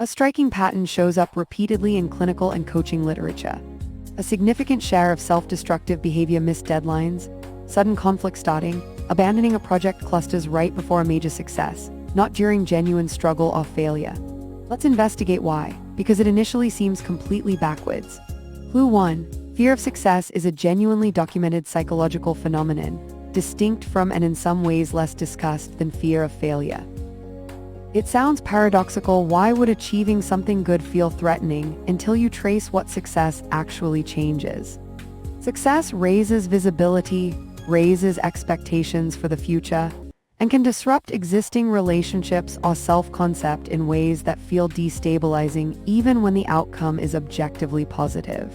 A striking pattern shows up repeatedly in clinical and coaching literature. A significant share of self-destructive behavior missed deadlines, sudden conflict starting, abandoning a project clusters right before a major success, not during genuine struggle or failure. Let's investigate why, because it initially seems completely backwards. Clue 1. Fear of success is a genuinely documented psychological phenomenon, distinct from and in some ways less discussed than fear of failure. It sounds paradoxical. Why would achieving something good feel threatening until you trace what success actually changes? Success raises visibility, raises expectations for the future, and can disrupt existing relationships or self-concept in ways that feel destabilizing even when the outcome is objectively positive.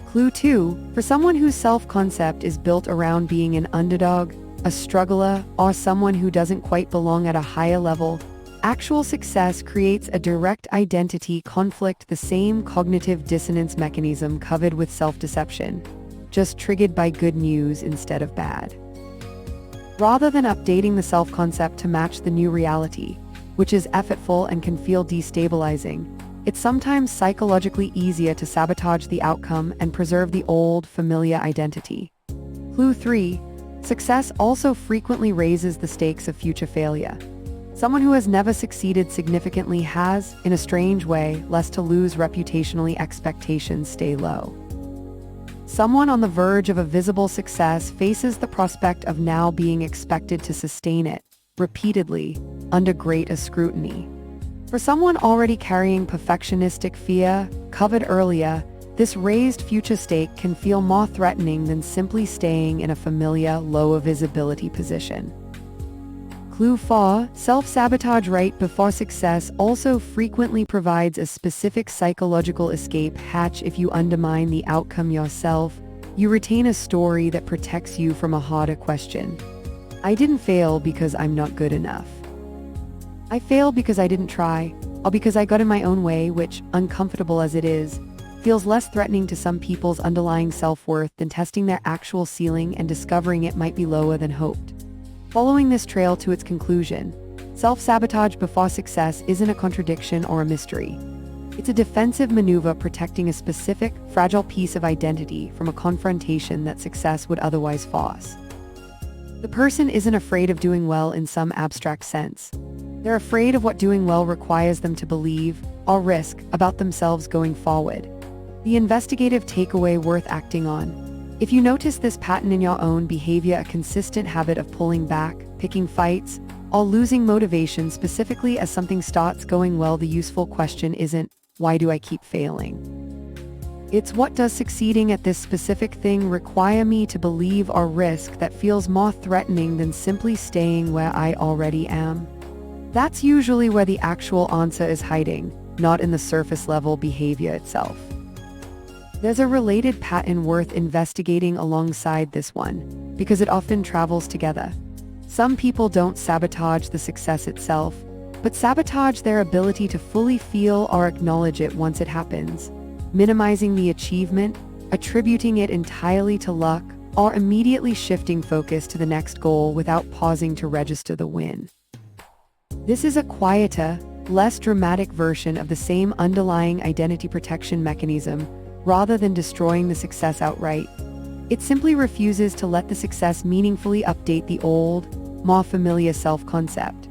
Clue 2. For someone whose self-concept is built around being an underdog, a struggler, or someone who doesn't quite belong at a higher level, actual success creates a direct identity conflict, the same cognitive dissonance mechanism covered with self-deception, just triggered by good news instead of bad. Rather than updating the self-concept to match the new reality, which is effortful and can feel destabilizing, it's sometimes psychologically easier to sabotage the outcome and preserve the old, familiar identity. Clue 3. Success also frequently raises the stakes of future failure. Someone who has never succeeded significantly has, in a strange way, less to lose reputationally. Expectations stay low. Someone on the verge of a visible success faces the prospect of now being expected to sustain it, repeatedly, under greater scrutiny. For someone already carrying perfectionistic fear, covered earlier, this raised future stake can feel more threatening than simply staying in a familiar, lower visibility position. Clue 4. Self-sabotage right before success also frequently provides a specific psychological escape hatch. If you undermine the outcome yourself, you retain a story that protects you from a harder question. I didn't fail because I'm not good enough. I failed because I didn't try, or because I got in my own way, which, uncomfortable as it is, feels less threatening to some people's underlying self-worth than testing their actual ceiling and discovering it might be lower than hoped. Following this trail to its conclusion, self-sabotage before success isn't a contradiction or a mystery. It's a defensive maneuver protecting a specific, fragile piece of identity from a confrontation that success would otherwise force. The person isn't afraid of doing well in some abstract sense. They're afraid of what doing well requires them to believe, or risk, about themselves going forward. The investigative takeaway worth acting on. If you notice this pattern in your own behavior, a consistent habit of pulling back, picking fights, or losing motivation specifically as something starts going well, the useful question isn't, why do I keep failing? It's, what does succeeding at this specific thing require me to believe or risk that feels more threatening than simply staying where I already am? That's usually where the actual answer is hiding, not in the surface-level behavior itself. There's a related pattern worth investigating alongside this one, because it often travels together. Some people don't sabotage the success itself, but sabotage their ability to fully feel or acknowledge it once it happens, minimizing the achievement, attributing it entirely to luck, or immediately shifting focus to the next goal without pausing to register the win. This is a quieter, less dramatic version of the same underlying identity protection mechanism. Rather than destroying the success outright, it simply refuses to let the success meaningfully update the old, more familiar self-concept,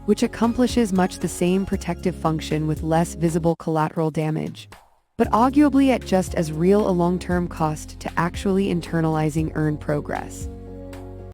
which accomplishes much the same protective function with less visible collateral damage, but arguably at just as real a long-term cost to actually internalizing earned progress.